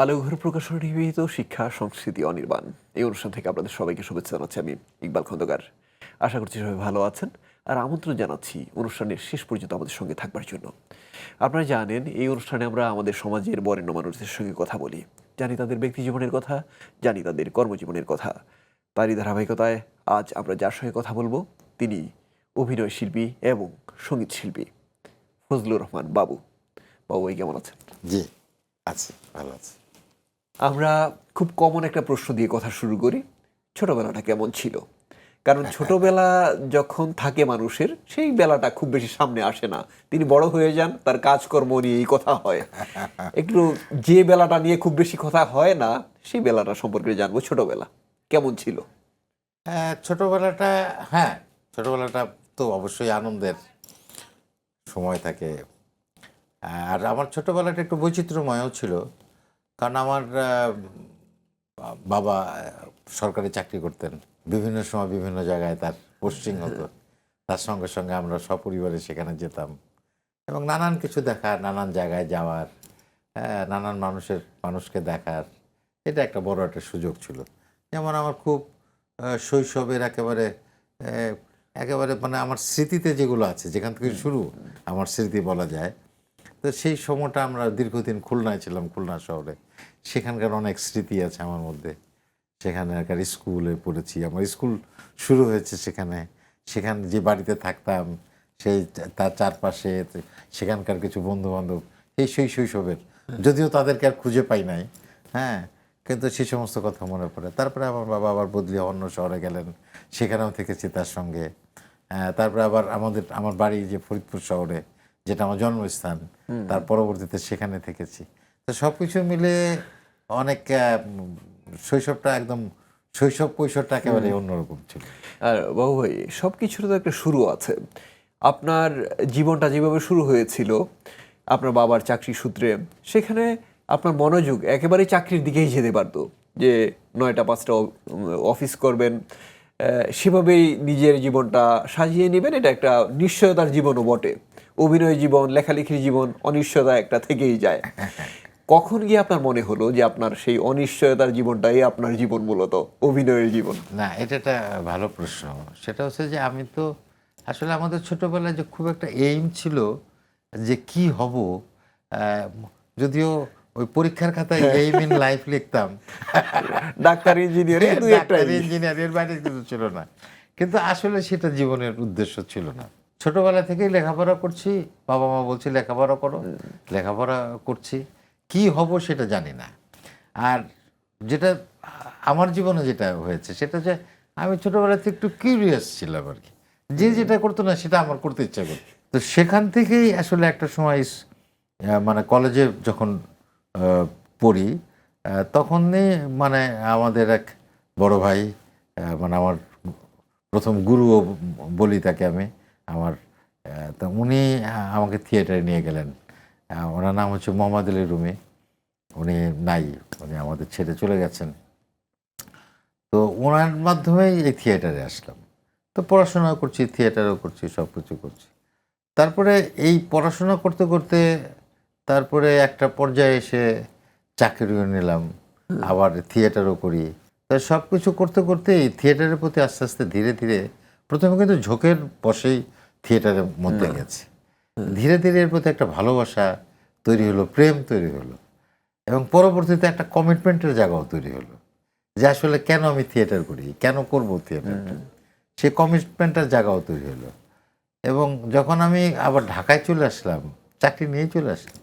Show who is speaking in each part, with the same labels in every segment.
Speaker 1: আলোঘর প্রকাশনা নিবেদিত শিক্ষা সংস্কৃতি অনির্বাণ এই অনুষ্ঠান থেকে আপনাদের সবাইকে শুভেচ্ছা জানাচ্ছি আমি ইকবাল খন্দকার। আশা করছি সবাই ভালো আছেন আর আমন্ত্রণ জানাচ্ছি অনুষ্ঠানের শেষ পর্যন্ত আমাদের সঙ্গে থাকবার জন্য। আপনারা জানেন এই অনুষ্ঠানে আমরা আমাদের সমাজের বরেণ্য মানুষদের সঙ্গে কথা বলি, জানি তাদের ব্যক্তি জীবনের কথা, জানি তাদের কর্মজীবনের কথা। তারই ধারাবাহিকতায় আজ আমরা যার সঙ্গে কথা বলবো তিনি অভিনয় শিল্পী এবং সঙ্গীত শিল্পী ফজলুর রহমান বাবু। বাবু ভাই কেমন আছেন?
Speaker 2: জি, আছে, ভালো আছে।
Speaker 1: আমরা খুব কমন একটা প্রশ্ন দিয়ে কথা শুরু করি, ছোটবেলাটা কেমন ছিল? কারণ ছোটবেলা যখন থাকে মানুষের, সেই বেলাটা খুব বেশি সামনে আসে না। তিনি বড় হয়ে যান, তার কাজকর্ম নিয়ে এই কথা হয়। একটু যে বেলাটা নিয়ে খুব বেশি কথা হয় না, সেই বেলাটা সম্পর্কে জানবো। ছোটবেলা কেমন ছিল?
Speaker 2: ছোটবেলাটা, হ্যাঁ, ছোটবেলাটা তো অবশ্যই আনন্দের সময় থাকে। আর আমার ছোটবেলাটা একটু বৈচিত্র্যময়ও ছিল, কারণ আমার বাবা সরকারি চাকরি করতেন। বিভিন্ন সময় বিভিন্ন জায়গায় তার পোস্টিং হতো। তার সঙ্গে সঙ্গে আমরা সপরিবারে সেখানে যেতাম এবং নানান কিছু দেখার, নানান জায়গায় যাওয়ার, নানান মানুষকে দেখার, এটা একটা বড় একটা সুযোগ ছিল। যেমন আমার খুব শৈশবের একেবারে মানে আমার স্মৃতিতে যেগুলো আছে, যেখান থেকে শুরু আমার স্মৃতি বলা যায়, তো সেই সময়টা আমরা দীর্ঘদিন খুলনায় ছিলাম, খুলনা শহরে। সেখানকার অনেক স্মৃতি আছে আমার মধ্যে। সেখানকার স্কুলে পড়েছি, আমার স্কুল শুরু হয়েছে সেখানে। সেখানে যে বাড়িতে থাকতাম, সেই তার চারপাশে সেখানকার কিছু বন্ধুবান্ধব, এই সেই শৈশবের, যদিও তাদেরকে আর খুঁজে পাই নাই, হ্যাঁ, কিন্তু সেই সমস্ত কথা মনে পড়ে। তারপরে আমার বাবা আবার বদলি অন্য শহরে গেলেন, সেখানেও থেকেছি তার সঙ্গে। তারপরে আবার আমার বাড়ি যে ফরিদপুর শহরে, যেটা আমার জন্মস্থান, তার পরবর্তীতে সেখানে থেকেছি। তো সব কিছু মিলে অনেক শৈশবটা একদম শৈশব কৈশোরটা একেবারে অন্যরকম ছিল।
Speaker 1: আর বাবু ভাই, সব কিছুর তো একটা শুরু আছে। আপনার জীবনটা যেভাবে শুরু হয়েছিল আপনার বাবার চাকরি সূত্রে, সেখানে আপনার মনোযোগ একেবারেই চাকরির দিকেই যেতে পারতো, যে 9টা 5টা অফিস করবেন, সেভাবেই নিজের জীবনটা সাজিয়ে নেবেন। এটা একটা নিশ্চয়তার জীবনও বটে। অভিনয় জীবন, লেখালেখির জীবন, অনিশ্চয়তা একটা থেকেই যায়। কখন গিয়ে আপনার মনে হলো যে আপনার সেই অনিশ্চয়তার জীবনটাই আপনার জীবন, মূলত অভিনয়ের জীবন?
Speaker 2: না, এটা একটা ভালো প্রশ্ন। সেটা হচ্ছে যে আমি তো আসলে আমাদের ছোটবেলায় যে খুব একটা এইম ছিল যে কি হব, আহ, যদিও ওই পরীক্ষার খাতায় এইম ইন লাইফ লিখতাম,
Speaker 1: ডাক্তার, ইঞ্জিনিয়ার, এই দুই একটাই।
Speaker 2: ডাক্তার ইঞ্জিনিয়ার, এর বাইরে কিছু ছিল না। কিন্তু আসলে সেটা জীবনের উদ্দেশ্য ছিল না। ছোটবেলা থেকেই লেখাপড়া করছি, বাবা মা বলছে লেখাপড়া করো, লেখাপড়া করছি। কি হব সেটা জানি না। আর যেটা আমার জীবনে যেটা হয়েছে সেটা যে আমি ছোটবেলা থেকে একটু কিউরিয়াস ছিলাম আর কি। যে যেটা করতো না সেটা আমার করতে ইচ্ছা করতো। তো সেখান থেকেই আসলে একটা সময় মানে কলেজে যখন পড়ি, তখনই মানে আমাদের এক বড় ভাই, মানে আমার প্রথম গুরুও বলি তাকে আমি, আমার তো উনি আমাকে থিয়েটারে নিয়ে গেলেন। ওনার নাম হচ্ছে মোহাম্মদ আলী রুমি। উনি নাই, উনি আমাদের ছেড়ে চলে গেছেন। তো ওনার মাধ্যমেই এই থিয়েটারে আসলাম। তো পড়াশোনাও করছি, থিয়েটারও করছি, সব কিছু করছি। তারপরে এই পড়াশোনা করতে করতে তারপরে একটা পর্যায়ে এসে চাকরিও নিলাম, আবার থিয়েটারও করি। তো সব কিছু করতে করতে এই থিয়েটারের প্রতি আস্তে আস্তে ধীরে ধীরে, প্রথমে কিন্তু ঝোঁকের বশেই থিয়েটারের মধ্যে গেছে। ধীরে ধীরে এর প্রতি একটা ভালোবাসা তৈরি হলো, প্রেম তৈরি হলো, এবং পরবর্তীতে একটা কমিটমেন্টের জায়গাও তৈরি হলো যে আসলে কেন আমি থিয়েটার করি, কেন করব থিয়েটারটা, সেই কমিটমেন্টের জায়গাও তৈরি হলো। এবং যখন আমি আবার ঢাকায় চলে আসলাম, চাকরি নিয়ে চলে আসলাম,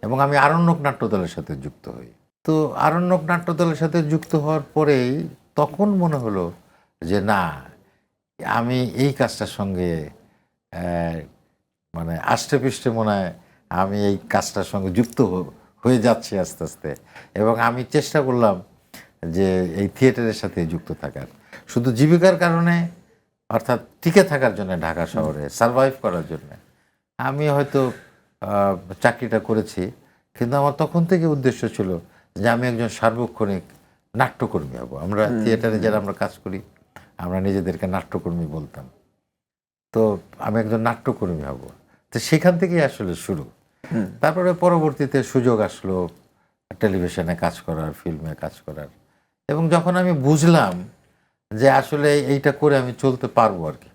Speaker 2: এবং আমি আরণ্যক নাট্যদলের সাথে যুক্ত হই। তো আরণ্যক নাট্যদলের সাথে যুক্ত হওয়ার পরেই তখন মনে হলো যে না, আমি এই কাজটার সঙ্গে মানে আষ্টে পৃষ্ঠে মনে হয় আমি এই কাজটার সঙ্গে যুক্ত হয়ে যাচ্ছি আস্তে আস্তে। এবং আমি চেষ্টা করলাম যে এই থিয়েটারের সাথে যুক্ত থাকার, শুধু জীবিকার কারণে, অর্থাৎ টিকে থাকার জন্য, ঢাকা শহরে সারভাইভ করার জন্য আমি হয়তো চাকরিটা করেছি। কিন্তু আমার তখন থেকে উদ্দেশ্য ছিল যে আমি একজন সার্বক্ষণিক নাট্যকর্মী হব। আমরা থিয়েটারে যারা আমরা কাজ করি, আমরা নিজেদেরকে নাট্যকর্মী বলতাম। তো আমি একজন নাট্যকর্মী হব। তো সেখান থেকেই আসলে শুরু। তারপরে পরবর্তীতে সুযোগ আসলো, টেলিভিশনে কাজ করার, ফিল্মে কাজ করার। এবং যখন আমি বুঝলাম যে আসলে এইটা করে আমি চলতে পারবো আর কি,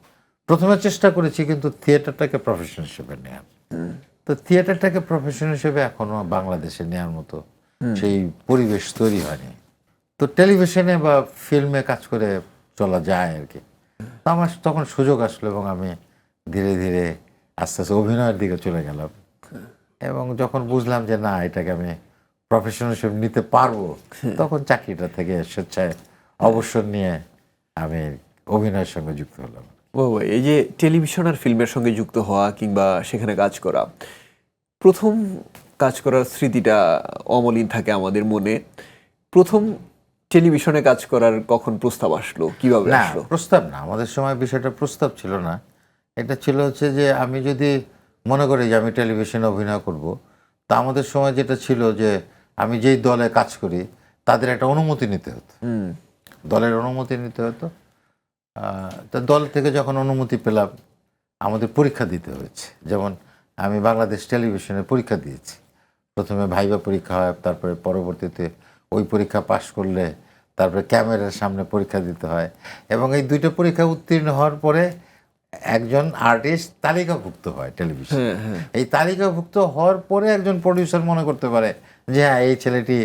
Speaker 2: প্রথমে চেষ্টা করেছি কিন্তু থিয়েটারটাকে প্রফেশন হিসেবে নেওয়ার। তো থিয়েটারটাকে প্রফেশন হিসেবে এখনো বাংলাদেশে নেওয়ার মতো সেই পরিবেশ তৈরি হয়নি। তো টেলিভিশনে বা ফিল্মে কাজ করে চলা যায় আর কি। তো আমার তখন সুযোগ আসলো এবং আমি ধীরে ধীরে আস্তে আস্তে অভিনয়ের দিকে চলে গেলাম। এবং যখন বুঝলাম যে না, এটাকে আমি প্রফেশন হিসেবে নিতে পারবো, তখন চাকরিটা থেকে স্বেচ্ছায় অবসর নিয়ে আমি অভিনয়ের সঙ্গে যুক্ত হলাম।
Speaker 1: ও ভাই, এই যে টেলিভিশন আর ফিল্মের সঙ্গে যুক্ত হওয়া কিংবা সেখানে কাজ করা, প্রথম কাজ করার স্মৃতিটা অমলিন থাকে আমাদের মনে। প্রথম টেলিভিশনে কাজ করার কখন প্রস্তাব আসলো, কিভাবে
Speaker 2: না,
Speaker 1: আসলো?
Speaker 2: প্রস্তাব না, আমাদের সময় বিষয়টা প্রস্তাব ছিল না। এটা ছিল হচ্ছে যে আমি যদি মনে করি যে আমি টেলিভিশনে অভিনয় করব, তা আমাদের সময় যেটা ছিল যে আমি যেই দলে কাজ করি তাদের একটা অনুমতি নিতে হতো, দলের অনুমতি নিতে হতো। তা দল থেকে যখন অনুমতি পেলাম, আমাদের পরীক্ষা দিতে হয়েছে। যেমন আমি বাংলাদেশ টেলিভিশনে পরীক্ষা দিয়েছি। প্রথমে ভাইবা পরীক্ষা হয়, তারপরে পরবর্তীতে ওই পরীক্ষা পাশ করলে তারপরে ক্যামেরার সামনে পরীক্ষা দিতে হয়। এবং এই দুইটা পরীক্ষা উত্তীর্ণ হওয়ার পরে একজন আর্টিস্ট তালিকাভুক্ত হয় টেলিভিশন। এই তালিকাভুক্ত হওয়ার পরে একজন প্রডিউসার মনে করতে পারে যে হ্যাঁ, এই ছেলেটি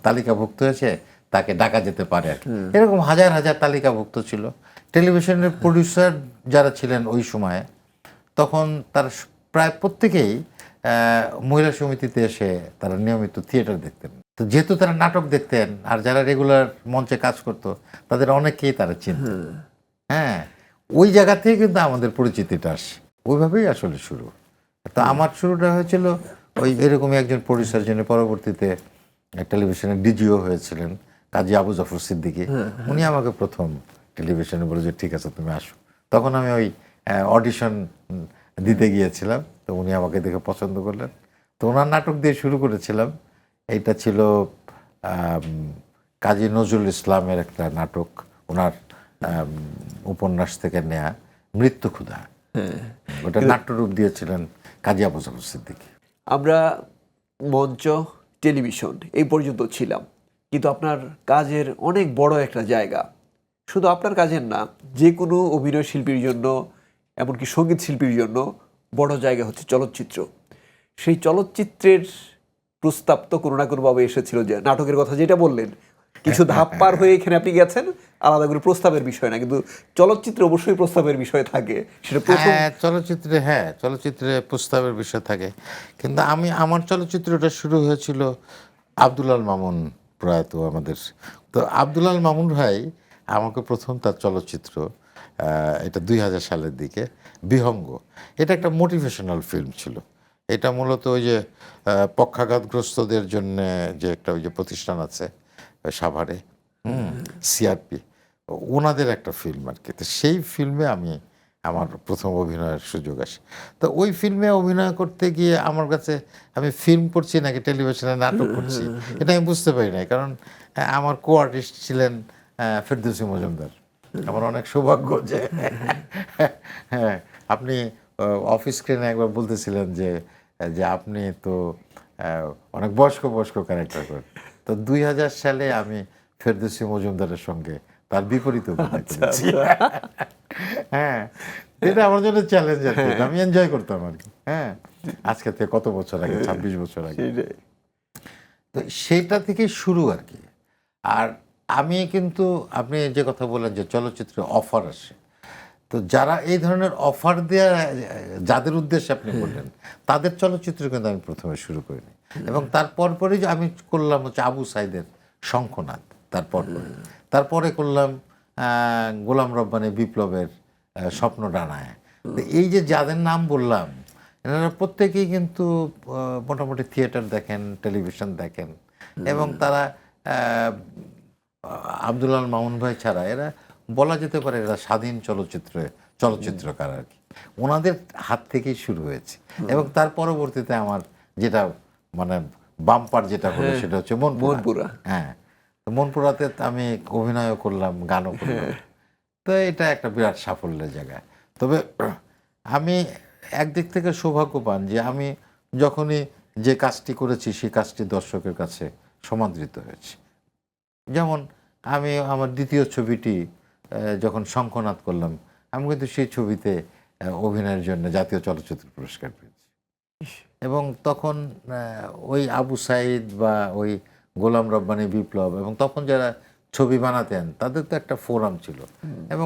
Speaker 2: তালিকাভুক্ত হয়েছে, তাকে ডাকা যেতে পারে আর কি। এরকম হাজার হাজার তালিকাভুক্ত ছিল। টেলিভিশনের প্রডিউসার যারা ছিলেন ওই সময়ে, তখন তারা প্রায় প্রত্যেকেই মহিলা সমিতিতে এসে তারা নিয়মিত থিয়েটার দেখতেন। তো যেহেতু তারা নাটক দেখতেন আর যারা রেগুলার মঞ্চে কাজ করতো তাদের অনেকেই তারা চিনতেন। হ্যাঁ, ওই জায়গা থেকে কিন্তু আমাদের পরিচিতিটা আসে, ওইভাবেই আসলে শুরু। তো আমার শুরুটা হয়েছিল ওই এরকমই একজন প্রডিউসার, যিনি পরবর্তীতে টেলিভিশনের ডিজিও হয়েছিলেন, কাজী আবু জাফর সিদ্দিকী। উনি আমাকে প্রথম টেলিভিশনে বলে যে ঠিক আছে তুমি আসো। তখন আমি ওই অডিশন দিতে গিয়েছিলাম, তো উনি আমাকে দেখে পছন্দ করলেন। তো ওনার নাটক দিয়ে শুরু করেছিলাম। এইটা ছিল কাজী নজরুল ইসলামের একটা নাটক, ওনার উপন্যাস থেকে নেয়া, মৃত্যু ক্ষুধা। ওটা নাট্যরূপ দিয়েছিলেন কাজী আবু জাফর সিদ্দিকী।
Speaker 1: আমরা মঞ্চ, টেলিভিশন এই পর্যন্ত ছিলাম, কিন্তু আপনার কাজের অনেক বড় একটা জায়গা, শুধু আপনার কাজের না, যে কোনো অভিনয় শিল্পীর জন্য, এমনকি সঙ্গীত শিল্পীর জন্য বড় জায়গা হচ্ছে চলচ্চিত্র। সেই চলচ্চিত্রের প্রস্তাব তো কোনো না কোনোভাবে এসেছিল, যে নাটকের কথা যেটা বললেন, কিছু ধাপ পার হয়ে এখানে আপনি গেছেন, আলাদা করে প্রস্তাবের বিষয় না, কিন্তু চলচ্চিত্রে অবশ্যই প্রস্তাবের বিষয় থাকে। সেটা প্রথম
Speaker 2: চলচ্চিত্রে প্রস্তাবের বিষয় থাকে। কিন্তু আমার চলচ্চিত্রটা শুরু হয়েছিল আব্দুল আল মামুন প্রয়াত আমাদের। তো আব্দুল আল মামুন ভাই আমাকে প্রথম তার চলচ্চিত্র, এটা 2000 সালের দিকে, বিহঙ্গ, এটা একটা মোটিভেশনাল ফিল্ম ছিল। এটা মূলত ওই যে পক্ষাঘাতগ্রস্তদের জন্য যে একটা ওই যে প্রতিষ্ঠান আছে সাভারে, সিআরপি, ওনাদের একটা ফিল্ম আর কি। তো সেই ফিল্মে আমার প্রথম অভিনয়ের সুযোগ আসে। তো ওই ফিল্মে অভিনয় করতে গিয়ে আমার কাছে আমি ফিল্ম করছি নাকি টেলিভিশনে নাটক করছি এটা আমি বুঝতে পারি নাই, কারণ আমার কো আর্টিস্ট ছিলেন ফেরদৌসী মজুমদার। আমার অনেক সৌভাগ্য যে হ্যাঁ, আপনি অফিস স্ক্রিনে একবার বলতেছিলেন যে যে আপনি তো অনেক বয়স্ক ক্যারেক্টার করেন। তো 2000 সালে আমি ফেরদৌসী মজুমদারের সঙ্গে তার বিপরীত অভিনয় করেছি। হ্যাঁ, এটা আমার জন্য চ্যালেঞ্জ আর কি, আমি এনজয় করতাম আর কি। হ্যাঁ, আজকে থেকে কত বছর আগে, 26 বছর আগে। তো সেটা থেকে শুরু আর কি। আর আমি কিন্তু, আপনি যে কথা বললেন যে চলচ্চিত্রে অফার আসে, তো যারা এই ধরনের অফার দেয়া, যাদের উদ্দেশ্যে আপনি বললেন, তাদের চলচ্চিত্র কিন্তু আমি প্রথমে শুরু করিনি। এবং তারপরই যে আমি করলাম হচ্ছে আবু সাইদের শঙ্খনাথ, তারপরে করলাম গোলাম রব্বানী বিপ্লবের স্বপ্ন ডানায়। তো এই যে যাদের নাম বললাম, এনারা প্রত্যেকেই কিন্তু মোটামুটি থিয়েটার দেখেন, টেলিভিশন দেখেন, এবং তারা আব্দুল আল মামুন ভাই ছাড়া এরা বলা যেতে পারে এরা স্বাধীন চলচ্চিত্রকার আর কি। ওনাদের হাত থেকেই শুরু হয়েছে। এবং তার পরবর্তীতে আমার যেটা মানে বাম্পার যেটা হলো সেটা হচ্ছে মনপুরা। হ্যাঁ, তো মনপুরাতে আমি অভিনয়ও করলাম, গানও করলাম। তো এটা একটা বিরাট সাফল্যের জায়গা। তবে আমি একদিক থেকে সৌভাগ্যবান যে আমি যখনই যে কাজটি করেছি সেই কাজটি দর্শকের কাছে সমাদৃত হয়েছে। যেমন আমি আমার দ্বিতীয় ছবিটি যখন শঙ্খনাদ করলাম, আমি কিন্তু সেই ছবিতে অভিনয়ের জন্য জাতীয় চলচ্চিত্র পুরস্কার পেয়েছি। এবং তখন ওই আবু সাইদ বা ওই গোলাম রব্বানী বিপ্লব এবং তখন যারা ছবি বানাতেন তাদের তো একটা ফোরাম ছিল এবং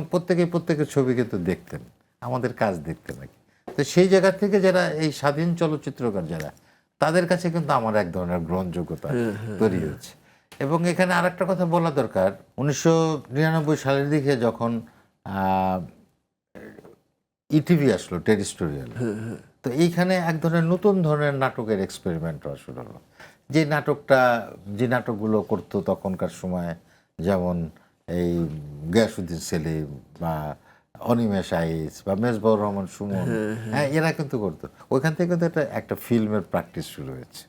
Speaker 2: প্রত্যেকের ছবি কিন্তু দেখতেন, আমাদের কাজ দেখতেন নাকি। তো সেই জায়গা থেকে যারা এই স্বাধীন চলচ্চিত্রকার যারা, তাদের কাছে কিন্তু আমার এক ধরনের গ্রহণযোগ্যতা তৈরি হয়েছে। এবং এখানে আরেকটা কথা বলা দরকার, 1999 সালের দিকে যখন ইটিভি আসলো টেরিস্টোরিয়াল, তো এইখানে এক ধরনের নতুন ধরনের নাটকের এক্সপেরিমেন্ট হওয়া শুরু হলো। যে নাটকগুলো করতো তখনকার সময়, যেমন এই গিয়াসউদ্দিন সেলিম বা অনিমেষ আইচ বা মেজবাউর রহমান সুমন, হ্যাঁ এরা কিন্তু করতো। ওইখান থেকে কিন্তু একটা ফিল্মের প্র্যাকটিস শুরু হয়েছে।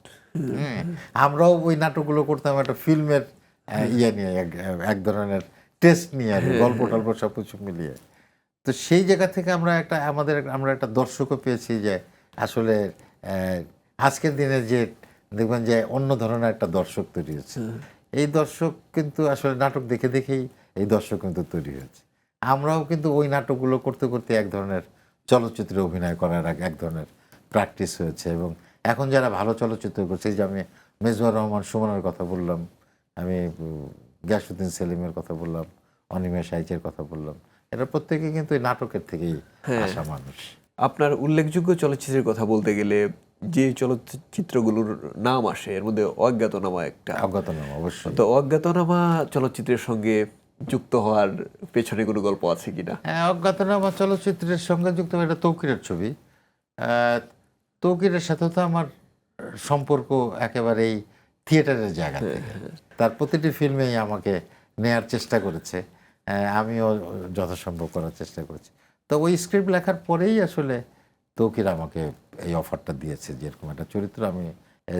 Speaker 2: হ্যাঁ, আমরাও ওই নাটকগুলো করতাম একটা ফিল্মের ইয়ে নিয়ে, এক ধরনের টেস্ট নিয়ে আর কি, গল্প টল্প সব কিছু মিলিয়ে। তো সেই জায়গা থেকে আমরা একটা দর্শকও পেয়েছি যে আসলে আজকের দিনে যে দেখবেন যে অন্য ধরনের একটা দর্শক তৈরি হচ্ছে। এই দর্শক কিন্তু আসলে নাটক দেখে দেখেই এই দর্শক কিন্তু তৈরি হয়েছে। আমরাও কিন্তু ওই নাটকগুলো করতে করতে এক ধরনের চলচ্চিত্রে অভিনয় করার এক ধরনের প্র্যাকটিস হয়েছে। এবং এখন যারা ভালো চলচ্চিত্র করছে, যে আমি মেজবাউর রহমান সুমনের কথা বললাম, আমি গিয়াসউদ্দিন সেলিমের কথা বললাম, অনিমেষ আইচের কথা বললাম, এরা প্রত্যেকে কিন্তু এই নাটকের থেকেই আসা মানুষ।
Speaker 1: আপনার উল্লেখযোগ্য চলচ্চিত্রের কথা বলতে গেলে যে চলচ্চিত্রগুলোর নাম আসে এর মধ্যে অজ্ঞাতনামা একটা।
Speaker 2: অজ্ঞাতনামা অবশ্যই।
Speaker 1: তো অজ্ঞাতনামা চলচ্চিত্রের সঙ্গে যুক্ত হওয়ার পেছনে কোনো গল্প আছে কিনা?
Speaker 2: হ্যাঁ, অজ্ঞাতনামা চলচ্চিত্রের সঙ্গে যুক্ত একটা তৌকিরের ছবি। তৌকিরের সাথে তো আমার সম্পর্ক একেবারেই থিয়েটারের জায়গা থেকে। তার প্রতিটি ফিল্মেই আমাকে নেয়ার চেষ্টা করেছে, আমিও যথাসম্ভব করার চেষ্টা করেছি। তো ওই স্ক্রিপ্ট লেখার পরেই আসলে তৌকির আমাকে এই অফারটা দিয়েছে যে এরকম একটা চরিত্র, আমি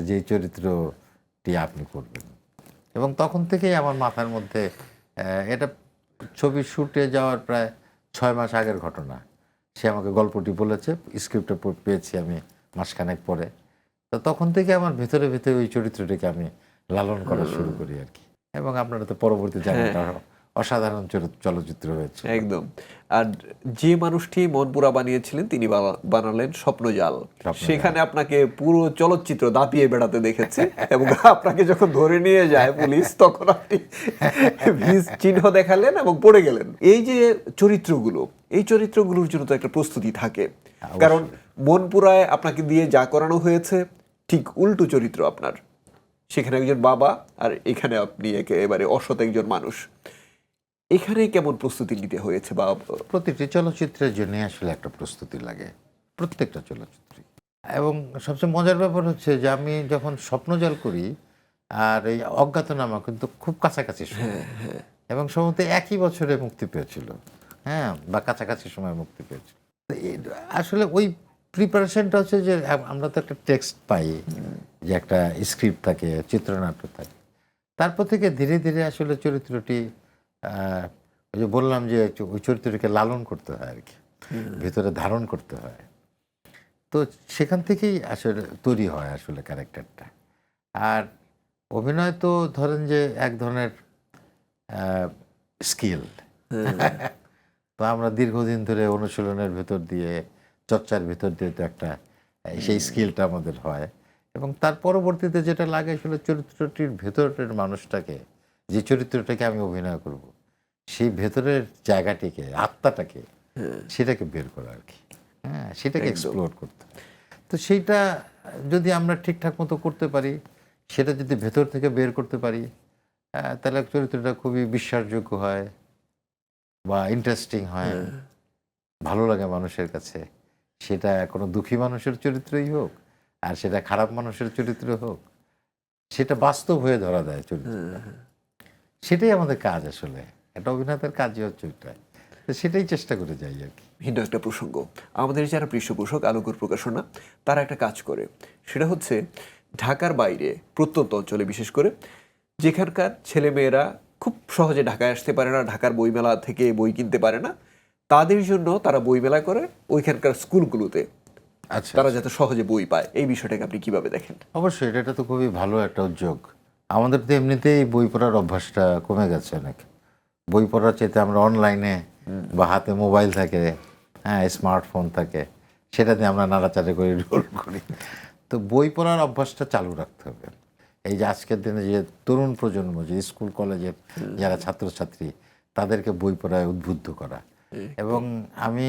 Speaker 2: যেই চরিত্রটি আপনি করবেন। এবং তখন থেকেই আমার মাথার মধ্যে এটা ছবি শুটে যাওয়ার প্রায় 6 মাস আগের ঘটনা। সে আমাকে গল্পটি বলেছে, স্ক্রিপ্টটা পেয়েছি আমি মাসখানেক পরে। তো তখন থেকে আমার ভেতরে ভেতরে ওই চরিত্রটিকে আমি লালন করা শুরু করি আর কি। এবং আপনারা তো পরবর্তী জানেন অসাধারণ চলচ্চিত্র হয়েছে
Speaker 1: একদম। আর যে মানুষটি মনপুরা বানিয়েছিলেন তিনি বানালেন স্বপ্নজাল। সেখানে আপনাকে পুরো চলচ্চিত্র দাপিয়ে বেড়াতে দেখেছে এবং আপনাকে যখন ধরে নিয়ে যায় পুলিশ, তখন আপনি ভিজ চিহ্ন দেখালেন এবং পড়ে গেলেন। এই যে এই চরিত্রগুলোর জন্য তো একটা প্রস্তুতি থাকে, কারণ মনপুরায় আপনাকে দিয়ে যা করানো হয়েছে ঠিক উল্টো চরিত্র আপনার। সেখানে একজন বাবা আর এখানে আপনি একেবারে অসৎ একজন মানুষ। এখানে কেমন প্রস্তুতি নিতে হয়েছে? বা
Speaker 2: প্রতিটি চলচ্চিত্রের জন্য আসলে একটা প্রস্তুতি লাগে, প্রত্যেকটা চলচ্চিত্রে। এবং সবচেয়ে মজার ব্যাপার হচ্ছে যে আমি যখন স্বপ্নজাল করি আর এই অজ্ঞাতনামা কিন্তু খুব কাছাকাছি সময়, এবং সম্ভবত একই বছরে মুক্তি পেয়েছিল, হ্যাঁ, বা কাছাকাছি সময় মুক্তি পেয়েছিল। আসলে ওই প্রিপারেশনটা হচ্ছে যে আমরা তো একটা টেক্সট পাই, যে একটা স্ক্রিপ্ট থাকে, চিত্রনাট্য থাকে, তারপর থেকে ধীরে ধীরে আসলে চরিত্রটি ওই যে বললাম যে ওই চরিত্রটিকে লালন করতে হয় আর কি, ভেতরে ধারণ করতে হয়। তো সেখান থেকেই আসলে তৈরি হয় আসলে ক্যারেক্টারটা। আর অভিনয় তো ধরেন যে এক ধরনের স্কিল। তো আমরা দীর্ঘদিন ধরে অনুশীলনের ভেতর দিয়ে, চর্চার ভেতর দিয়ে তো একটা সেই স্কিলটা আমাদের হয়। এবং তার পরবর্তীতে যেটা লাগে আসলে চরিত্রটির ভেতরের মানুষটাকে, যে চরিত্রটাকে আমি অভিনয় করব, সেই ভেতরের জায়গাটিকে, আত্মাটাকে, সেটাকে বের করা আর কি, হ্যাঁ, সেটাকে এক্সপ্লোর করতে। তো সেইটা যদি আমরা ঠিকঠাক মতো করতে পারি, সেটা যদি ভেতর থেকে বের করতে পারি, তাহলে চরিত্রটা খুবই বিশ্বাসযোগ্য হয় বা ইন্টারেস্টিং হয়, ভালো লাগে মানুষের কাছে। সেটা কোনো দুঃখী মানুষের চরিত্রই হোক আর সেটা খারাপ মানুষের চরিত্র হোক, সেটা বাস্তব হয়ে ধরা দেয় চরিত্রটা। সেটাই আমাদের কাজ আসলে, একটা অভিনেতার কাজই হচ্ছে ওইটা। তো সেটাই চেষ্টা করে যাই আর কি।
Speaker 1: ভিন্ন একটা প্রসঙ্গ, আমাদের যারা পৃষ্ঠপোষক আলোকর প্রকাশনা, তারা একটা কাজ করে, সেটা হচ্ছে ঢাকার বাইরে প্রত্যন্ত অঞ্চলে বিশেষ করে যেখানকার ছেলেমেয়েরা খুব সহজে ঢাকায় আসতে পারে না, ঢাকার বইমেলা থেকে বই কিনতে পারে না, তাদের জন্য তারা বইমেলা করে ওইখানকার স্কুলগুলোতে।
Speaker 2: আচ্ছা,
Speaker 1: তারা যাতে সহজে বই পায়, এই বিষয়টাকে আপনি কিভাবে দেখেন?
Speaker 2: অবশ্যই এটা তো খুবই ভালো একটা উদ্যোগ। আমাদের তো এমনিতেই বই পড়ার অভ্যাসটা কমে গেছে অনেক। বই পড়ার চাইতে আমরা অনলাইনে বা হাতে মোবাইল থাকে, হ্যাঁ, স্মার্টফোন থাকে, সেটাতে আমরা নাড়াচাড়া করি, রোল করি। তো বই পড়ার অভ্যাসটা চালু রাখতে হবে। এই যে আজকের দিনে যে তরুণ প্রজন্ম, যে স্কুল কলেজের যারা ছাত্রছাত্রী, তাদেরকে বই পড়ায় উদ্বুদ্ধ করা। এবং আমি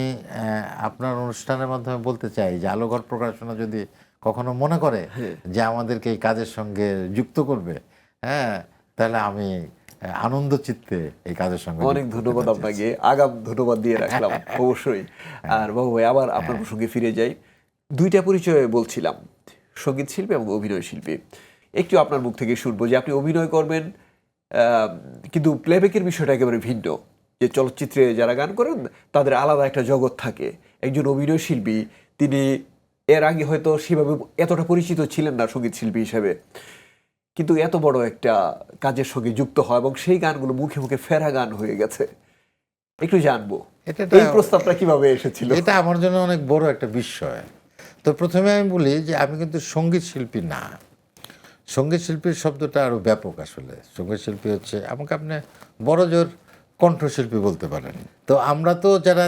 Speaker 2: আপনার অনুষ্ঠানের মাধ্যমে বলতে চাই যে আলোঘর প্রকাশনা যদি কখনো মনে করে যে আমাদেরকে এই কাজের সঙ্গে যুক্ত করবে, হ্যাঁ, তাহলে আমি আনন্দ চিত্তে এই কাজের সঙ্গে
Speaker 1: অনেক
Speaker 2: যুক্ত
Speaker 1: ধন্যবাদ
Speaker 2: হতে রাজি
Speaker 1: আপনাকে, আগাম ধন্যবাদ দিয়ে রাখলাম অবশ্যই। আর বাবু ভাই, আবার আপনার প্রসঙ্গে ফিরে যাই। দুইটা পরিচয় বলছিলাম, সঙ্গীত শিল্পী এবং অভিনয় শিল্পী। একটু আপনার মুখ থেকে শুনবো যে আপনি অভিনয় করবেন, কিন্তু প্লেব্যাকের বিষয়টা একেবারে ভিন্ন। যে চলচ্চিত্রে যারা গান করেন তাদের আলাদা একটা জগৎ থাকে। একজন অভিনয় শিল্পী, তিনি এর আগে হয়তো সেভাবে এতটা পরিচিত ছিলেন না সঙ্গীত শিল্পী হিসেবে, কিন্তু এত বড় একটা কাজের সঙ্গে যুক্ত হয় এবং সেই গানগুলো মুখে মুখে ফেরা গান হয়ে গেছে। একটু জানবো এই প্রস্তাবটা কিভাবে এসেছিল।
Speaker 2: এটা আমার জন্য অনেক বড় একটা বিষয়। তো প্রথমে আমি বলি যে আমি কিন্তু সঙ্গীত শিল্পী না। সঙ্গীত শিল্পীর শব্দটা আরও ব্যাপক আসলে। সঙ্গীত শিল্পী হচ্ছে, আমাকে আপনি বড় জোর কণ্ঠশিল্পী বলতে পারেন। তো আমরা তো যারা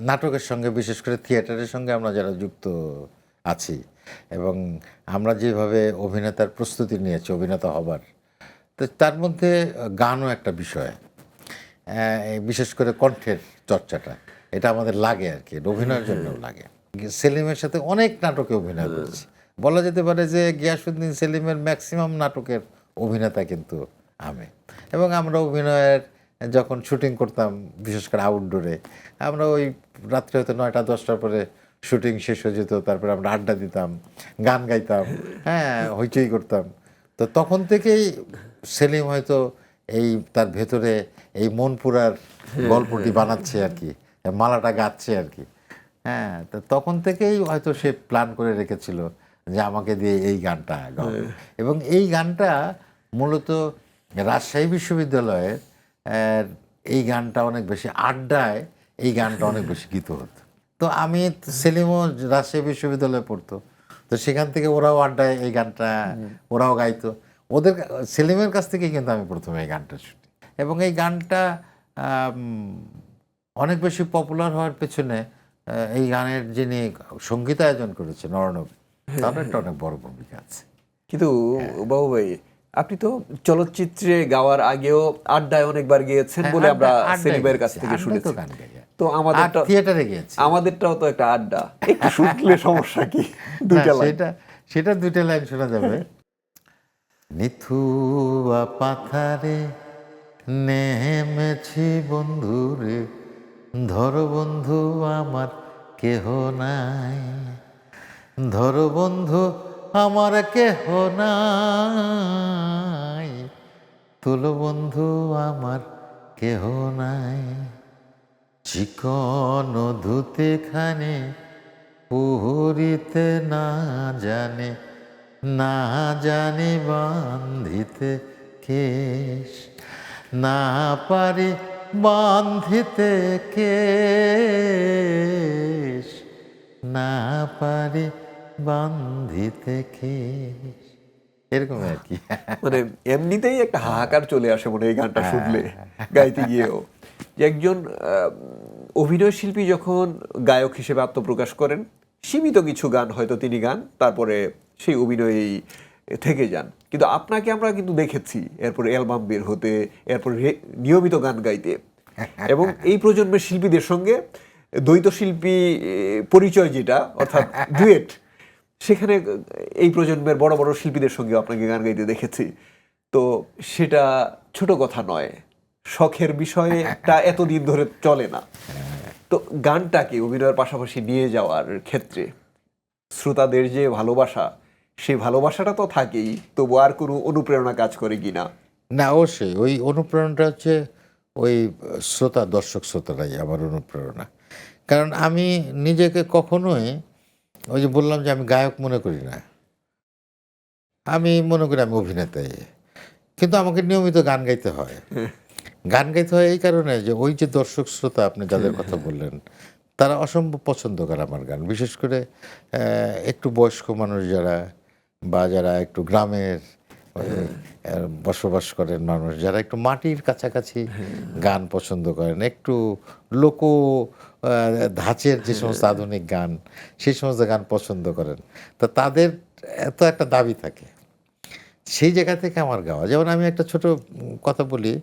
Speaker 2: নাটকের সঙ্গে, বিশেষ করে থিয়েটারের সঙ্গে আমরা যারা যুক্ত আছি, এবং আমরা যেভাবে অভিনেতার প্রস্তুতি নিয়েছি অভিনেতা হবার, তো তার মধ্যে গানও একটা বিষয়। বিশেষ করে কণ্ঠের চর্চাটা, এটা আমাদের লাগে আর কি, অভিনয়ের জন্যও লাগে। সেলিমের সাথে অনেক নাটকে অভিনয় করেছি। বলা যেতে পারে যে গিয়াসউদ্দিন সেলিমের ম্যাক্সিমাম নাটকের অভিনেতা কিন্তু আমি। এবং আমরা অভিনয়ের যখন শুটিং করতাম, বিশেষ করে আউটডোরে, আমরা ওই রাত্রে হয়তো 9টা 10টার পরে শুটিং শেষ হয়ে যেত, তারপরে আমরা আড্ডা দিতাম, গান গাইতাম, হ্যাঁ, হইচই করতাম। তো তখন থেকেই সেলিম হয়তো এই তার ভেতরে এই মনপুরার গল্পটি বানাচ্ছে আর কি, মালাটা গাচ্ছে আর কি, হ্যাঁ। তো তখন থেকেই হয়তো সে প্ল্যান করে রেখেছিল যে আমাকে দিয়ে এই গানটা গাও। এবং এই গানটা মূলত রাজশাহী বিশ্ববিদ্যালয়ের এই গানটা অনেক বেশি আড্ডায়, এই গানটা অনেক বেশি গীত হতো। তো আমি, সেলিমও রাজশাহী বিশ্ববিদ্যালয়ে পড়তো, তো সেখান থেকে ওরাও আড্ডায় এই গানটা ওরাও গাইতো। ওদের সেলিমের কাছ থেকেই কিন্তু আমি প্রথমে এই গানটা শুনি। এবং এই গানটা অনেক বেশি পপুলার হওয়ার পেছনে এই গানের যিনি সঙ্গীতায়োজন করেছেন অর্ণব, তার একটা অনেক বড় ভূমিকা আছে।
Speaker 1: কিন্তু বাবু ভাই, আপনি তো চলচ্চিত্রে গাওয়ার আগেও আড্ডায় অনেকবার গিয়েছেন বলে আমরা সেলিমের কাছ থেকে শুনেছি। তো আমাদেরটা
Speaker 2: থিয়েটারে গিয়েছি,
Speaker 1: আমাদেরটাও তো একটা আড্ডা, একটু শুনলে সমস্যা কি? দুইটা লাইন।
Speaker 2: সেটা দুইটা লাইন শোনা যাবে। নিথুয়া পাথারে নেমেছি বন্ধুরে, ধরো বন্ধু আমার কেহ নাই, ধরো বন্ধু আমার কেহ নাই, তুলো বন্ধু আমার কেহ নাই, চিকন ধুতে খানে পুহরিতে না জানে, না জানি বান্ধিতে কেশ, না পারি বান্ধিতে কেশ, না পারি বান্ধিতে কেশ। এরকম আর কি।
Speaker 1: মানে এমনিতেই একটা হাহাকার চলে আসে মনে এই গানটা শুনলে, গাইতে গিয়েও। যে একজন অভিনয় শিল্পী যখন গায়ক হিসেবে আত্মপ্রকাশ করেন, সীমিত কিছু গান হয়তো তিনি গান, তারপরে সেই অভিনয়েই থেকে যান। কিন্তু আপনাকে আমরা কিন্তু দেখেছি এরপরে অ্যালবাম বের হতে, এরপর নিয়মিত গান গাইতে, এবং এই প্রজন্মের শিল্পীদের সঙ্গে দ্বৈত শিল্পী পরিচয় যেটা, অর্থাৎ ডুয়েট, সেখানে এই প্রজন্মের বড় বড় শিল্পীদের সঙ্গে আপনাকে গান গাইতে দেখেছি। তো সেটা ছোট কথা নয়, শখের বিষয়টা এতদিন ধরে চলে না। তো গানটাকে অভিনয়ের পাশাপাশি নিয়ে যাওয়ার ক্ষেত্রে শ্রোতাদের যে ভালোবাসা, সেই ভালোবাসাটা তো থাকেই, তবু আর কোনো অনুপ্রেরণা কাজ করে কিনা?
Speaker 2: না, অবশ্যই ওই অনুপ্রেরণাটা হচ্ছে ওই শ্রোতা, দর্শক শ্রোতারাই আমার অনুপ্রেরণা। কারণ আমি নিজেকে কখনোই, ওই যে বললাম যে আমি গায়ক মনে করি না, আমি মনে করি আমি অভিনেতাই। কিন্তু আমাকে নিয়মিত গান গাইতে হয়। গান গাইতে হয় এই কারণে যে ওই যে দর্শক শ্রোতা আপনি যাদের কথা বললেন, তারা অসম্ভব পছন্দ করে আমার গান, বিশেষ করে একটু বয়স্ক মানুষ যারা, বা যারা একটু গ্রামের বসবাস করেন মানুষ, যারা একটু মাটির কাছাকাছি গান পছন্দ করেন, একটু লোক ধাঁচের যে সমস্ত আধুনিক গান, সেই সমস্ত গান পছন্দ করেন, তো তাদের এত একটা দাবি থাকে, সেই জায়গা থেকে আমার গাওয়া। যেমন আমি একটা ছোট কথা বলি,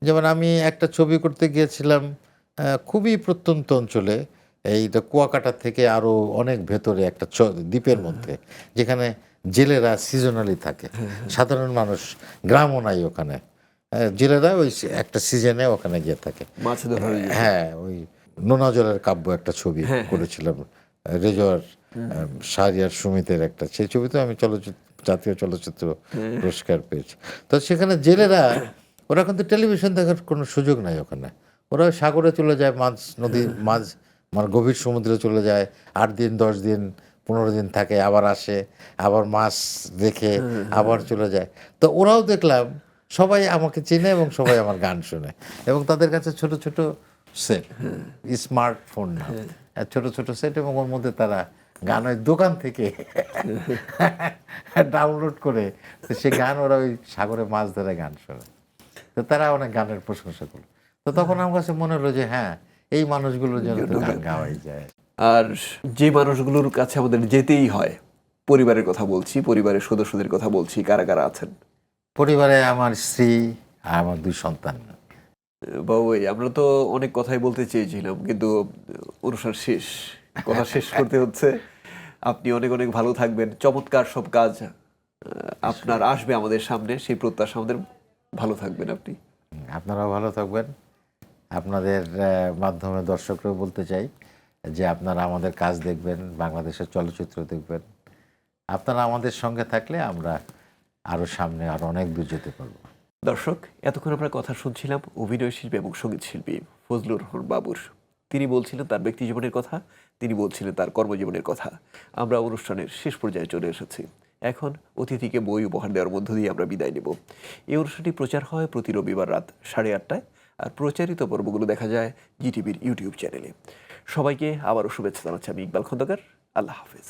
Speaker 2: যেমন আমি একটা ছবি করতে গিয়েছিলাম খুবই প্রত্যন্ত অঞ্চলে, এইটা কুয়াকাটা থেকে আরও অনেক ভেতরে একটা দ্বীপের মধ্যে, যেখানে জেলেরা সিজনালি থাকে, সাধারণ মানুষ, গ্রামও নাই ওখানে, জেলেরা ওই একটা সিজনে ওখানে গিয়ে থাকে।
Speaker 1: মাছ ধরার জন্য।
Speaker 2: হ্যাঁ, ওই নোনা জলের কাব্য একটা ছবি করেছিলাম, রেজওয়ার শাহরিয়ার সুমিতের একটা, সেই ছবিতে আমি জাতীয় চলচ্চিত্র পুরস্কার পেয়েছি। তো সেখানে জেলেরা, ওরা কিন্তু টেলিভিশন দেখার কোনো সুযোগ নাই ওখানে, ওরা সাগরে চলে যায়, নদী মাছ, মানে গভীর সমুদ্রে চলে যায়, 8 দিন 10 দিন 15 দিন থাকে, আবার আসে, আবার মাছ দেখে আবার চলে যায়। তো ওরাও দেখলাম সবাই আমাকে চেনে এবং সবাই আমার গান শোনে, এবং তাদের কাছে ছোট ছোট সেট, স্মার্টফোন না, ছোট ছোট সেট, এবং ওর মধ্যে তারা গান ওই দোকান থেকে ডাউনলোড করে, তো সে গান ওরা ওই সাগরে মাছ ধরে গান শোনে, তো তারা অনেক গানের প্রশংসা করলো। তো তখন আমার কাছে মনে হলো যে হ্যাঁ, এই মানুষগুলোর জন্য তো গান গাওয়াই যায়।
Speaker 1: আর যে মানুষগুলোর কাছে আমাদের যেতেই হয়, পরিবারের কথা বলছি, পরিবারের সদস্যদের কথা বলছি, কারা কারা আছেন?
Speaker 2: পরিবারে আমার স্ত্রী আর আমার 2 সন্তান।
Speaker 1: বাবু ভাই, আমরা তো অনেক কথাই বলতে চেয়েছিলাম, কিন্তু অনুষ্ঠান শেষ, কথা শেষ করতে হচ্ছে। আপনি অনেক অনেক ভালো থাকবেন, চমৎকার সব কাজ আপনার আসবে আমাদের সামনে, সেই প্রত্যাশা আমাদের। ভালো থাকবেন আপনি।
Speaker 2: আপনারাও ভালো থাকবেন। আপনাদের মাধ্যমে দর্শকরাও বলতে চাই যে আপনারা আমাদের কাজ দেখবেন, বাংলাদেশের চলচ্চিত্র দেখবেন। আপনারা আমাদের সঙ্গে থাকলে আমরা আরও সামনে আরও অনেক দূর যেতে পারবো।
Speaker 1: দর্শক, এতক্ষণ আমরা কথা শুনছিলাম অভিনয় শিল্পী এবং সঙ্গীত শিল্পী ফজলুর রহমান বাবুর। তিনি বলছিলেন তার ব্যক্তি জীবনের কথা, তিনি বলছিলেন তার কর্মজীবনের কথা। আমরা অনুষ্ঠানের শেষ পর্যায়ে চলে এসেছি। এখন অতিথিকে বই উপহার দেওয়ার মধ্য দিয়ে আমরা বিদায় নেব। এই অনুষ্ঠানটি প্রচার হয় প্রতি রবিবার রাত 8:30টায়, আর প্রচারিত পর্বগুলো দেখা যায় জিটিভির ইউটিউব চ্যানেলে। সবাইকে আবারও শুভেচ্ছা জানাচ্ছি আমি ইকবাল খন্দকার। আল্লাহ হাফেজ।